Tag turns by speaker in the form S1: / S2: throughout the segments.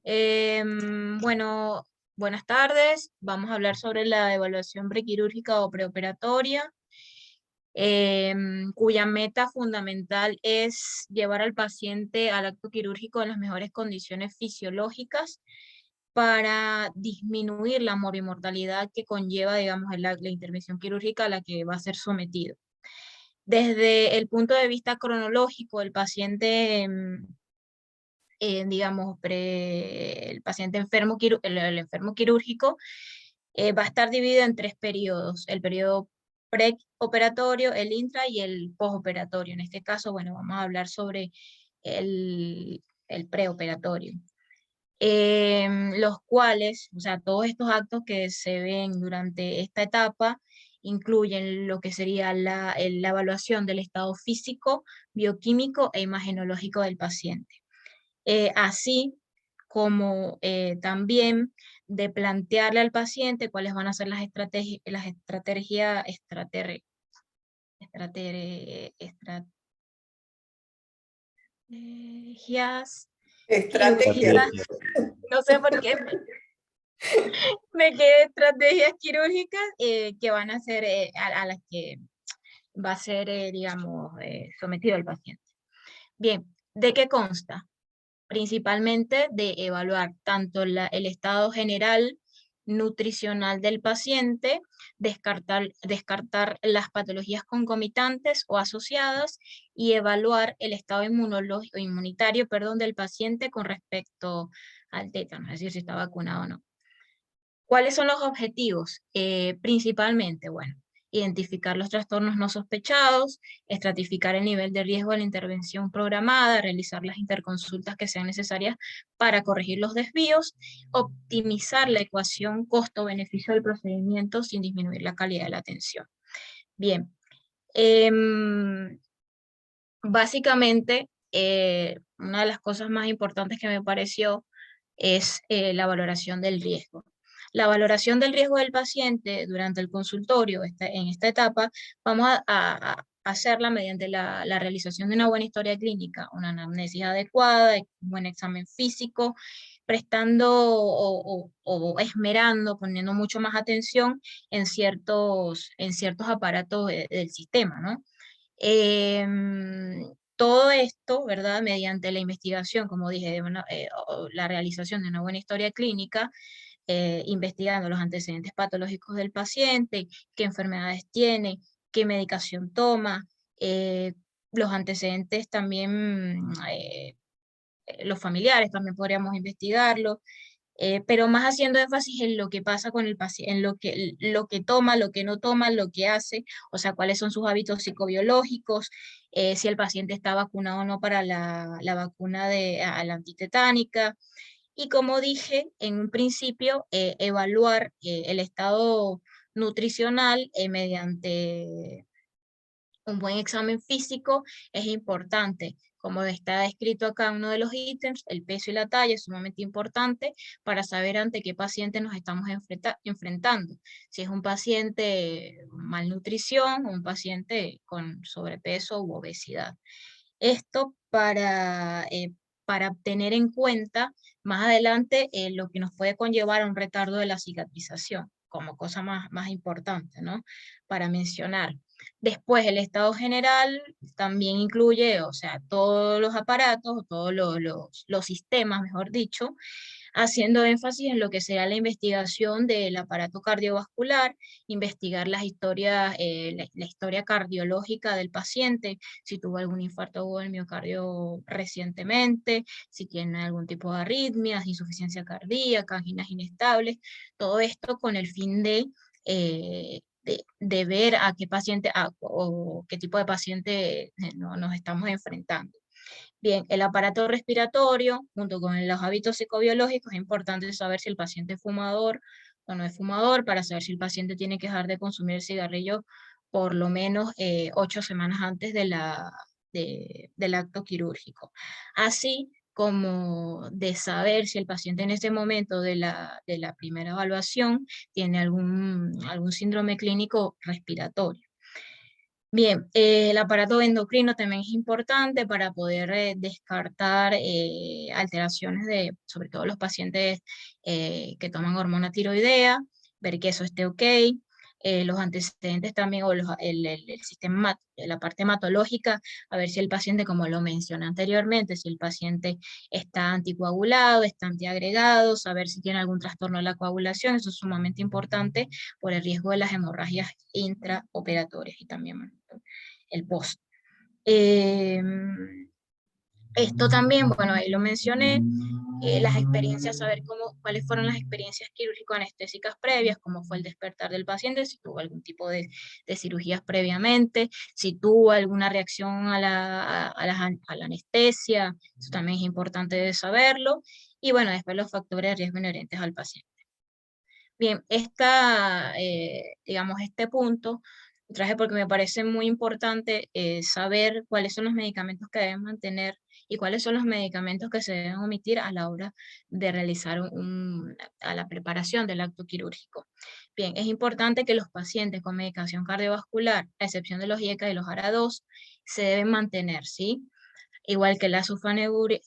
S1: Bueno, buenas tardes. Vamos a hablar sobre la evaluación prequirúrgica o preoperatoria, cuya meta fundamental es llevar al paciente al acto quirúrgico en las mejores condiciones fisiológicas para disminuir la morbimortalidad que conlleva, digamos, la intervención quirúrgica a la que va a ser sometido. Desde el punto de vista cronológico, el paciente digamos, el paciente enfermo, el enfermo quirúrgico, va a estar dividido en 3 periodos: el periodo preoperatorio, el intra y el postoperatorio. En este caso, bueno, vamos a hablar sobre el preoperatorio. Los cuales, o sea, todos estos actos que se ven durante esta etapa incluyen lo que sería la evaluación del estado físico, bioquímico e imagenológico del paciente, así como también de plantearle al paciente cuáles van a ser las estrategias
S2: Estrategias.
S1: quirúrgicas. No sé por qué me quedé estrategias quirúrgicas que van a ser a las que va a ser, digamos, sometido el paciente. Bien, ¿de qué consta? Principalmente de evaluar tanto el estado general nutricional del paciente, descartar las patologías concomitantes o asociadas y evaluar el estado inmunitario, perdón, del paciente con respecto al tétano, es decir, si está vacunado o no. ¿Cuáles son los objetivos? Principalmente, bueno, identificar los trastornos no sospechados, estratificar el nivel de riesgo de la intervención programada, realizar las interconsultas que sean necesarias para corregir los desvíos, optimizar la ecuación costo-beneficio del procedimiento sin disminuir la calidad de la atención. Bien, básicamente, una de las cosas más importantes que me pareció es la valoración del riesgo. La valoración del riesgo del paciente durante el consultorio, en esta etapa, vamos a hacerla mediante la realización de una buena historia clínica, una anamnesis adecuada, un buen examen físico, prestando o esmerando, poniendo mucho más atención en ciertos aparatos del sistema, ¿no? Todo esto, ¿verdad? Mediante la investigación, como dije, la realización de una buena historia clínica, investigando los antecedentes patológicos del paciente, qué enfermedades tiene, qué medicación toma, los antecedentes también, los familiares también podríamos investigarlo, pero más haciendo énfasis en lo que pasa con el paciente, en lo que toma, lo que no toma, lo que hace, o sea, cuáles son sus hábitos psicobiológicos, si el paciente está vacunado o no para la vacuna a la antitetánica. Y como dije en un principio, evaluar el estado nutricional mediante un buen examen físico es importante. Como está descrito acá en uno de los ítems, el peso y la talla es sumamente importante para saber ante qué paciente nos estamos enfrentando. Si es un paciente malnutrición o un paciente con sobrepeso u obesidad. Esto para tener en cuenta más adelante lo que nos puede conllevar a un retardo de la cicatrización, como cosa más importante, ¿no? Para mencionar. Después, el estado general también incluye, o sea, todos los aparatos, todos los sistemas, mejor dicho, haciendo énfasis en lo que será la investigación del aparato cardiovascular, investigar las historias, la historia cardiológica del paciente, si tuvo algún infarto agudo del miocardio recientemente, si tiene algún tipo de arritmias, insuficiencia cardíaca, anginas inestables, todo esto con el fin de ver a qué paciente o qué tipo de paciente nos estamos enfrentando. Bien, el aparato respiratorio, junto con los hábitos psicobiológicos, es importante saber si el paciente es fumador o no es fumador, para saber si el paciente tiene que dejar de consumir cigarrillo por lo menos 8 semanas antes del acto quirúrgico. Así como de saber si el paciente en ese momento de la primera evaluación tiene algún síndrome clínico respiratorio. Bien, el aparato endocrino también es importante para poder descartar alteraciones sobre todo los pacientes que toman hormona tiroidea, ver que eso esté ok. Los antecedentes también, o el sistema, la parte hematológica, a ver si el paciente, como lo mencioné anteriormente, si el paciente está anticoagulado, está antiagregado, saber si tiene algún trastorno de la coagulación, eso es sumamente importante por el riesgo de las hemorragias intraoperatorias y también bueno, el post. Eh, Esto también, bueno, ahí lo mencioné, las experiencias, saber cuáles fueron las experiencias quirúrgico-anestésicas previas, cómo fue el despertar del paciente, si tuvo algún tipo de cirugías previamente, si tuvo alguna reacción a la anestesia, eso también es importante de saberlo, y bueno, después los factores de riesgo inherentes al paciente. Bien, digamos, este punto traje porque me parece muy importante saber cuáles son los medicamentos que deben mantener y cuáles son los medicamentos que se deben omitir a la hora de realizar a la preparación del acto quirúrgico. Bien, es importante que los pacientes con medicación cardiovascular, a excepción de los IECA y los ARA2, se deben mantener, ¿sí? Igual que las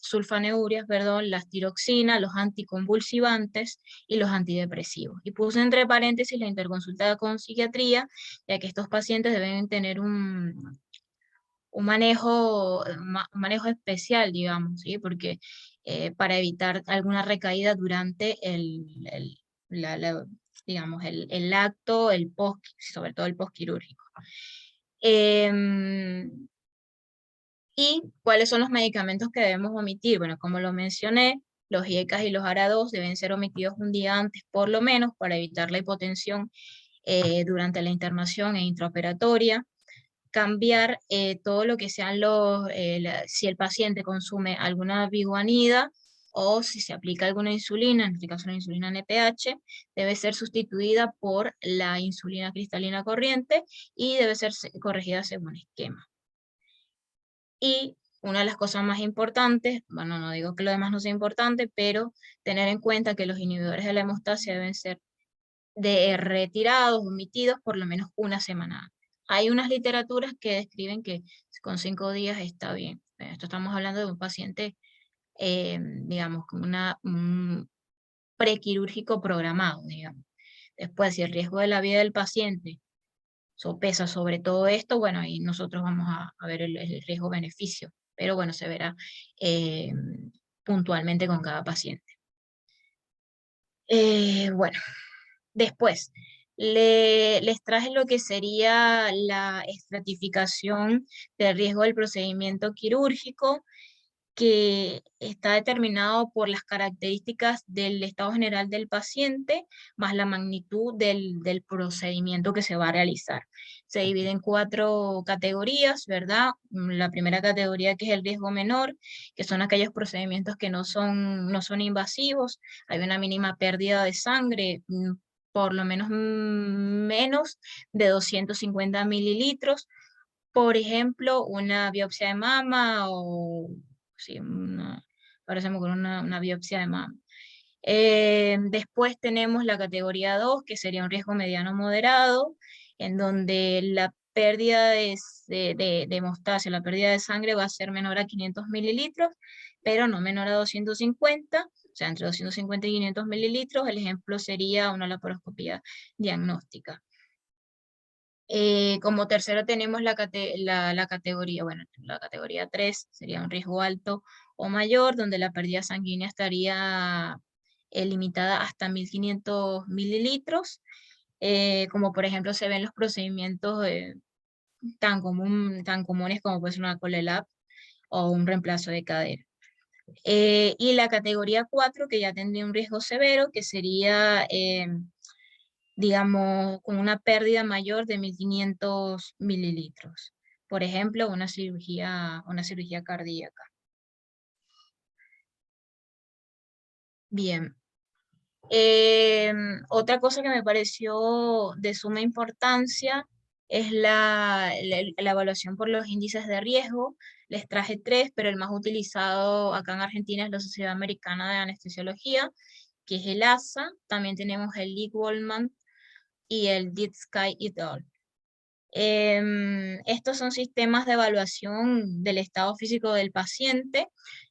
S1: sulfanurias, perdón, las tiroxinas, los anticonvulsivantes y los antidepresivos. Y puse entre paréntesis la interconsulta con psiquiatría, ya que estos pacientes deben tener un manejo especial, digamos, ¿sí? Porque para evitar alguna recaída durante digamos, el acto, sobre todo el postquirúrgico. ¿Y cuáles son los medicamentos que debemos omitir? Bueno, como lo mencioné, los IECAS y los ARA2 deben ser omitidos un día antes, por lo menos, para evitar la hipotensión durante la internación e intraoperatoria. Cambiar todo lo que sean si el paciente consume alguna biguanida o si se aplica alguna insulina, en este caso la insulina NPH, debe ser sustituida por la insulina cristalina corriente y debe ser corregida según esquema. Y una de las cosas más importantes, bueno, no digo que lo demás no sea importante, pero tener en cuenta que los inhibidores de la hemostasia deben ser retirados, omitidos por lo menos una semana antes. Hay unas literaturas que describen que con 5 días está bien. Esto estamos hablando de un paciente, digamos, con un prequirúrgico programado, digamos. Después, si el riesgo de la vida del paciente sopesa sobre todo esto, bueno, ahí nosotros vamos a ver el riesgo-beneficio, pero bueno, se verá eh, puntualmente con cada paciente. Bueno, después, les traje lo que sería la estratificación del riesgo del procedimiento quirúrgico, que está determinado por las características del estado general del paciente, más la magnitud del procedimiento que se va a realizar. Se divide en 4 categorías, ¿verdad? La primera categoría, que es el riesgo menor, que son aquellos procedimientos que no son invasivos, hay una mínima pérdida de sangre, por lo menos menos de 250 mililitros, por ejemplo, una biopsia de mama o sí, ahora se me ocurre una biopsia de mama. Después tenemos la categoría 2, que sería un riesgo mediano moderado, en donde la pérdida de hemostasia, la pérdida de sangre va a ser menor a 500 mililitros, pero no menor a 250, o sea, entre 250 y 500 mililitros. El ejemplo sería una laparoscopía diagnóstica. Como tercero tenemos la categoría, bueno, la categoría 3 sería un riesgo alto o mayor, donde la pérdida sanguínea estaría limitada hasta 1500 mililitros, como por ejemplo se ven los procedimientos tan comunes como puede ser una ColeLab o un reemplazo de cadera. Y la categoría 4, que ya tendría un riesgo severo, que sería digamos, con una pérdida mayor de 1500 mililitros. Por ejemplo, una cirugía cardíaca. Bien. Otra cosa que me pareció de suma importancia es la evaluación por los índices de riesgo. Les traje 3, pero el más utilizado acá en Argentina es la Sociedad Americana de Anestesiología, que es el ASA. También tenemos el Lee Goldman y el Deep Sky et al. Estos son sistemas de evaluación del estado físico del paciente.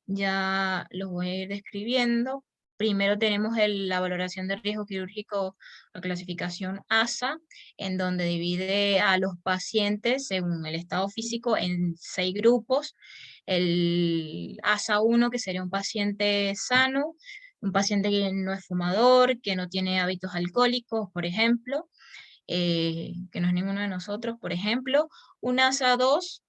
S1: Ya los voy a ir describiendo. Primero tenemos la valoración de riesgo quirúrgico, la clasificación ASA, en donde divide a los pacientes según el estado físico en 6 grupos. El ASA 1, que sería un paciente sano, un paciente que no es fumador, que no tiene hábitos alcohólicos, por ejemplo, que no es ninguno de nosotros, por ejemplo. Un ASA 2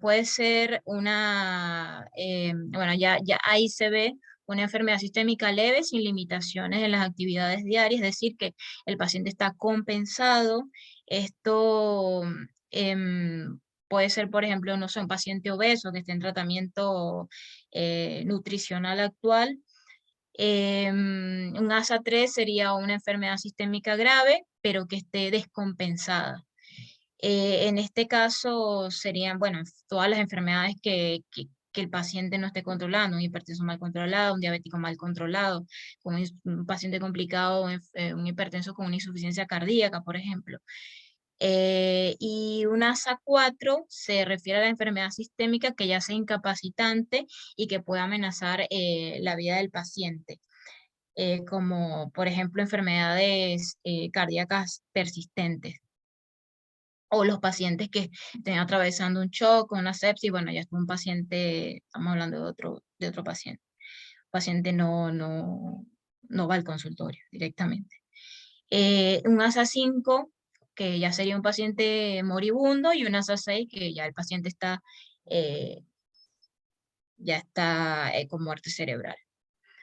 S1: puede ser bueno, ya ahí se ve una enfermedad sistémica leve sin limitaciones en las actividades diarias, es decir, que el paciente está compensado. Esto puede ser, por ejemplo, no sé, un paciente obeso que esté en tratamiento nutricional actual. Un ASA 3 sería una enfermedad sistémica grave, pero que esté descompensada. En este caso serían, bueno, todas las enfermedades que el paciente no esté controlando, un hipertenso mal controlado, un diabético mal controlado, un paciente complicado, un hipertenso con una insuficiencia cardíaca, por ejemplo. Y un ASA 4 se refiere a la enfermedad sistémica que ya sea incapacitante y que pueda amenazar la vida del paciente, como por ejemplo enfermedades cardíacas persistentes, o los pacientes que estén atravesando un shock o una sepsis. Bueno, ya es un paciente, estamos hablando de otro paciente. El paciente no va al consultorio directamente. Un ASA 5, que ya sería un paciente moribundo, y un ASA 6, que ya el paciente eh, está con muerte cerebral.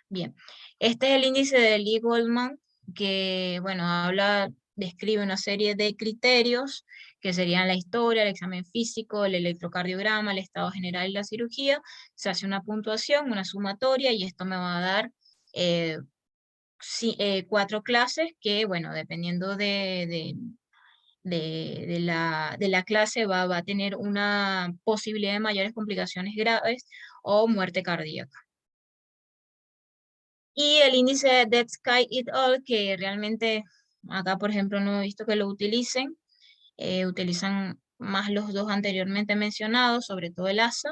S1: Bien, este es el índice de Lee-Goldman, que, bueno, describe una serie de criterios que serían la historia, el examen físico, el electrocardiograma, el estado general y la cirugía. Se hace una puntuación, una sumatoria, y esto me va a dar 4 clases que, bueno, dependiendo de la clase va a tener una posibilidad de mayores complicaciones graves o muerte cardíaca. Y el índice de Dead Sky et al, que realmente acá, por ejemplo, no he visto que lo utilicen. Utilizan más los dos anteriormente mencionados, sobre todo el ASA.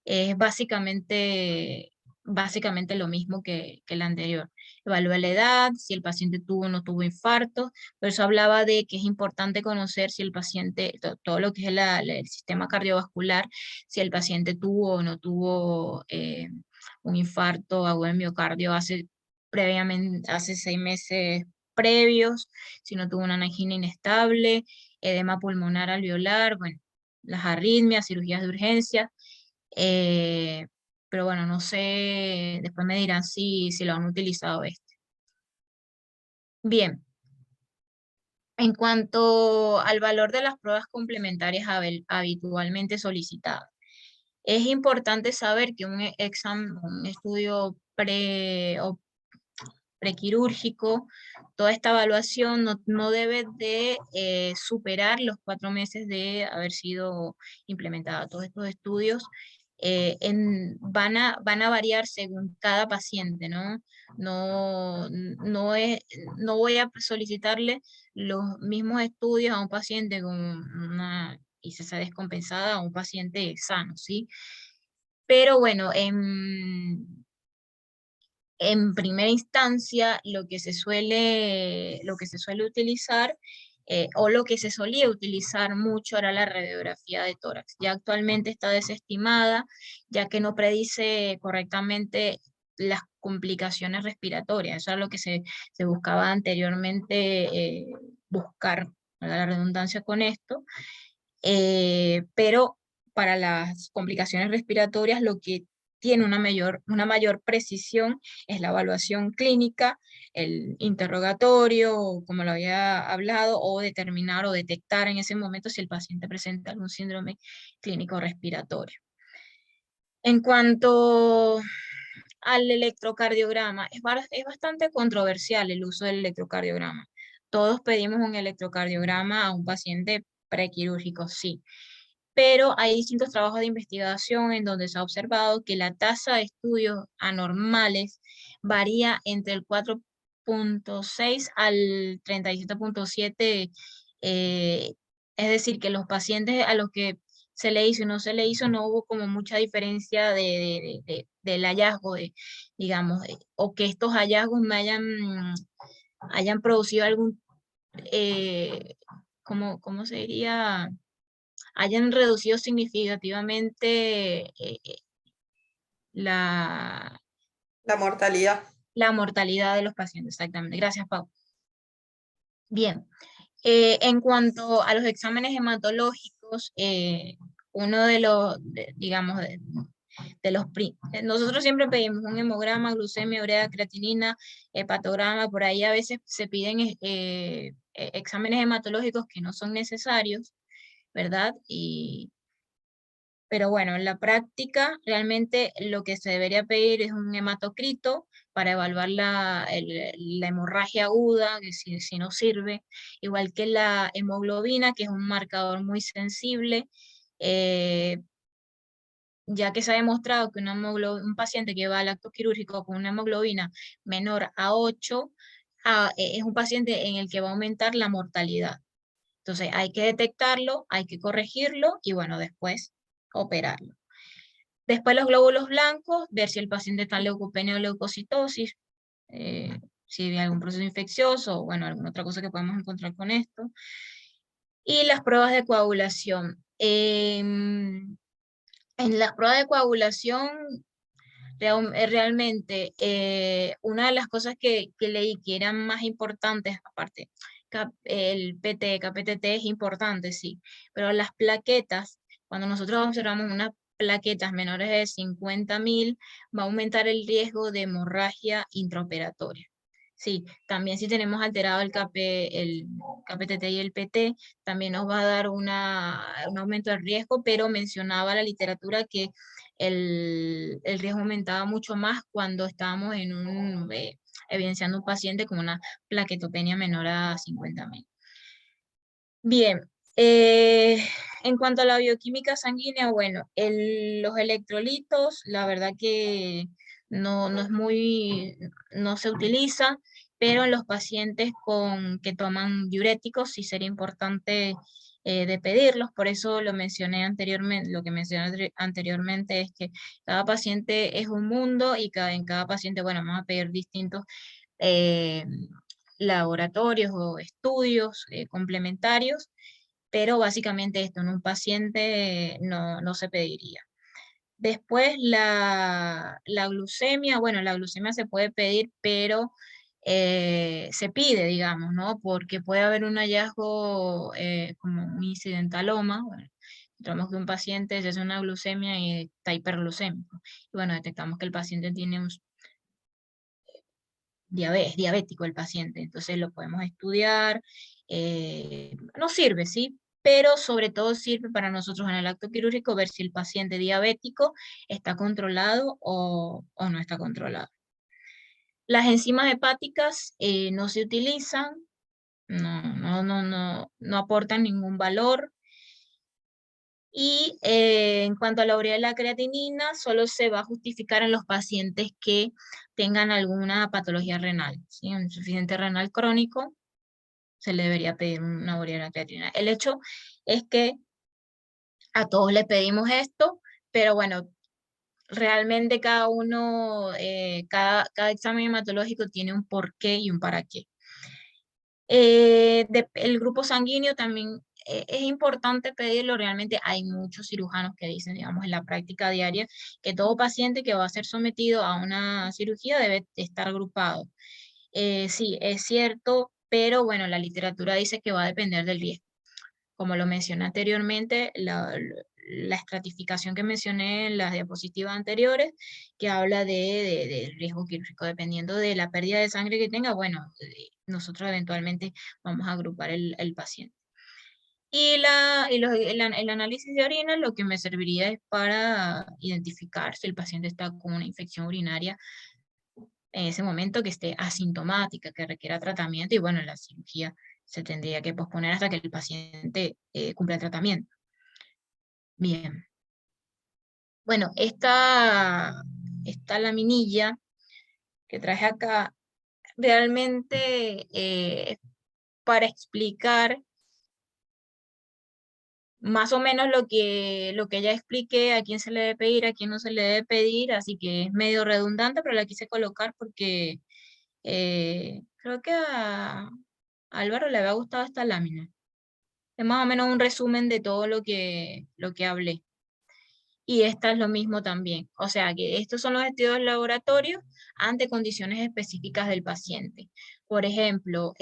S1: Es básicamente lo mismo que el anterior. Evalúa la edad, si el paciente tuvo o no tuvo infarto. Por eso hablaba de que es importante conocer si el paciente, todo lo que es el sistema cardiovascular, si el paciente tuvo o no tuvo un infarto agudo en miocardio hace 6 meses previos, si no tuvo una angina inestable, edema pulmonar alveolar, bueno, las arritmias, cirugías de urgencia. eh, pero bueno, no sé, después me dirán si lo han utilizado este. Bien, en cuanto al valor de las pruebas complementarias habitualmente solicitadas, es importante saber que un estudio o prequirúrgico, toda esta evaluación no debe de superar los 4 meses de haber sido implementada. Todos estos estudios van a variar según cada paciente, ¿no? No, no, es, no voy a solicitarle los mismos estudios a un paciente con una ICC descompensada a un paciente sano, ¿sí? Pero bueno, en primera instancia, lo que se suele utilizar, o lo que se solía utilizar mucho, era la radiografía de tórax. Ya actualmente está desestimada, ya que no predice correctamente las complicaciones respiratorias. Eso es lo que se buscaba anteriormente, buscar, ¿verdad?, la redundancia con esto. Pero para las complicaciones respiratorias, lo que tiene una mayor precisión es la evaluación clínica, el interrogatorio, como lo había hablado, o determinar o detectar en ese momento si el paciente presenta algún síndrome clínico respiratorio. En cuanto al electrocardiograma, es bastante controversial el uso del electrocardiograma. Todos pedimos un electrocardiograma a un paciente prequirúrgico, sí, pero hay distintos trabajos de investigación en donde se ha observado que la tasa de estudios anormales varía entre el 4.6 al 37.7 Es decir, que los pacientes a los que se le hizo y no se le hizo, no hubo como mucha diferencia del hallazgo, digamos, o que estos hallazgos me hayan producido algún, ¿cómo se diría? Hayan reducido significativamente la,
S2: La mortalidad.
S1: la mortalidad de los pacientes, exactamente. Gracias, Pau. Bien, en cuanto a los exámenes hematológicos, uno de los, digamos, nosotros siempre pedimos un hemograma, glucemia, urea, creatinina, hepatograma, por ahí a veces se piden exámenes hematológicos que no son necesarios, ¿verdad? Pero bueno, en la práctica realmente lo que se debería pedir es un hematocrito para evaluar la hemorragia aguda, que si no sirve, igual que la hemoglobina, que es un marcador muy sensible, eh, ya que se ha demostrado que un paciente que va al acto quirúrgico con una hemoglobina menor a 8, es un paciente en el que va a aumentar la mortalidad. Entonces hay que detectarlo, hay que corregirlo y bueno, después operarlo. Después los glóbulos blancos, ver si el paciente está en leucopenia o leucocitosis, si hay algún proceso infeccioso o bueno, alguna otra cosa que podemos encontrar con esto. Y las pruebas de coagulación. En las pruebas de coagulación, realmente, una de las cosas que leí que eran más importantes, aparte, el PT, KPTT es importante, sí, pero las plaquetas, cuando nosotros observamos unas plaquetas menores de 50.000, va a aumentar el riesgo de hemorragia intraoperatoria. Sí, también si tenemos alterado el KPTT y el PT, también nos va a dar un aumento de riesgo, pero mencionaba la literatura que el riesgo aumentaba mucho más cuando estábamos evidenciando un paciente con una plaquetopenia menor a 50.000. Bien, en cuanto a la bioquímica sanguínea, bueno, los electrolitos, la verdad que no es no se utiliza, pero en los pacientes que toman diuréticos sí sería importante de pedirlos, por eso lo mencioné anteriormente, lo que mencioné anteriormente es que cada paciente es un mundo y en cada paciente, bueno, vamos a pedir distintos eh, laboratorios o estudios complementarios, pero básicamente esto en un paciente no se pediría. Después la glucemia, bueno, la glucemia se puede pedir, pero se pide, digamos, ¿no? Porque puede haber un hallazgo como un incidentaloma, bueno, encontramos que un paciente se hace una glucemia y está hiperglucémico. Y bueno, detectamos que el paciente tiene es diabético el paciente, entonces lo podemos estudiar, no sirve, ¿sí? Pero sobre todo sirve para nosotros en el acto quirúrgico ver si el paciente diabético está controlado o no está controlado. Las enzimas hepáticas no se utilizan, no aportan ningún valor. Y en cuanto a la urea y la creatinina, solo se va a justificar en los pacientes que tengan alguna patología renal, ¿sí? Un insuficiente renal crónico, se le debería pedir una urea y una creatinina. El hecho es que a todos le pedimos esto, pero bueno, realmente cada uno, cada examen hematológico tiene un porqué y un para qué. El grupo sanguíneo también es importante pedirlo, realmente hay muchos cirujanos que dicen, digamos, en la práctica diaria, que todo paciente que va a ser sometido a una cirugía debe estar agrupado. Sí, es cierto, pero bueno, la literatura dice que va a depender del riesgo. Como lo mencioné anteriormente, la estratificación que mencioné en las diapositivas anteriores, que habla de riesgo quirúrgico, dependiendo de la pérdida de sangre que tenga, bueno, nosotros eventualmente vamos a agrupar el paciente. Y el análisis de orina lo que me serviría es para identificar si el paciente está con una infección urinaria en ese momento, que esté asintomática, que requiera tratamiento y bueno, la cirugía se tendría que posponer hasta que el paciente cumpla el tratamiento. Bien. Bueno, esta laminilla que traje acá realmente para explicar más o menos lo que ya expliqué, a quién se le debe pedir, a quién no se le debe pedir, así que es medio redundante, pero la quise colocar porque creo que a Álvaro le había gustado esta lámina. Es más o menos un resumen de todo lo que hablé. Y esta es lo mismo también. O sea que estos son los estudios laboratorios ante condiciones específicas del paciente. Por ejemplo,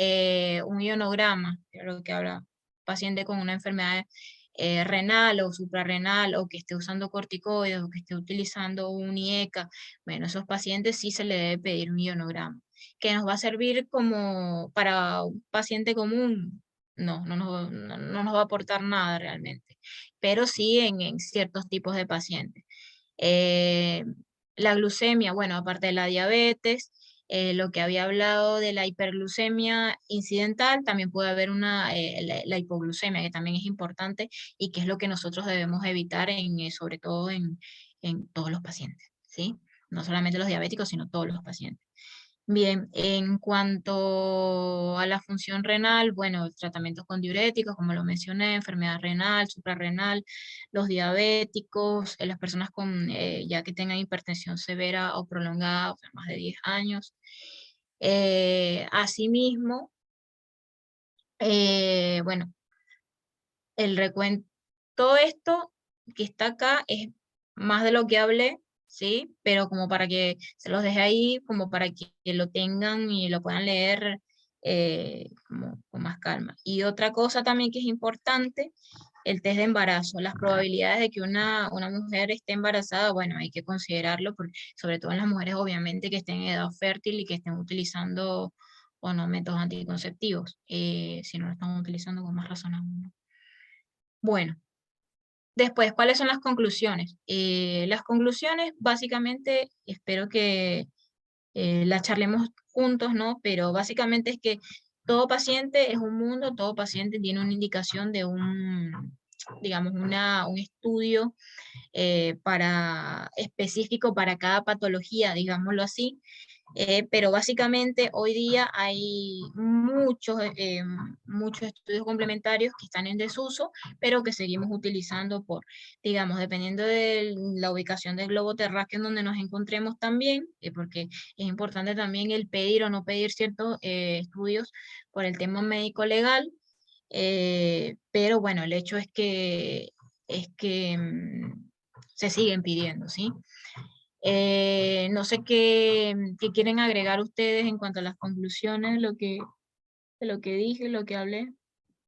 S1: un ionograma, que es lo que habla paciente con una enfermedad renal o suprarrenal, o que esté usando corticoides, o que esté utilizando un IECA. Bueno, esos pacientes sí se le debe pedir un ionograma, que nos va a servir como para un paciente común. No nos va a aportar nada realmente, pero sí en ciertos tipos de pacientes. Eh, la glucemia, bueno, aparte de la diabetes, lo que había hablado de la hiperglucemia incidental, también puede haber la hipoglucemia, que también es importante y que es lo que nosotros debemos evitar, sobre todo en todos los pacientes, ¿sí? No solamente los diabéticos, sino todos los pacientes. Bien, en cuanto a la función renal, bueno, tratamientos con diuréticos, como lo mencioné, enfermedad renal, suprarrenal, los diabéticos, las personas con, ya que tengan hipertensión severa o prolongada, o sea, más de 10 años. Asimismo, bueno, el recuento, todo esto que está acá es más de lo que hablé, ¿sí? Pero como para que se los deje ahí, como para que lo tengan y lo puedan leer como con más calma. Y otra cosa también que es importante, el test de embarazo. Las probabilidades de que una mujer esté embarazada, bueno, hay que considerarlo, sobre todo en las mujeres, obviamente, que estén en edad fértil y que estén utilizando o no métodos anticonceptivos. Si no lo están utilizando, con más razón aún, ¿no? Bueno, después, ¿cuáles son las conclusiones? Las conclusiones, básicamente, espero que las charlemos juntos, ¿no? Pero básicamente es que todo paciente es un mundo, todo paciente tiene una indicación de digamos, un estudio específico para cada patología, digámoslo así. Pero básicamente hoy día hay muchos estudios complementarios que están en desuso, pero que seguimos utilizando digamos, dependiendo de la ubicación del globo terráqueo en donde nos encontremos también, porque es importante también el pedir o no pedir ciertos estudios por el tema médico legal, pero bueno, el hecho es que se siguen pidiendo, ¿sí? No sé qué quieren agregar ustedes en cuanto a las conclusiones, de lo que dije, lo que hablé.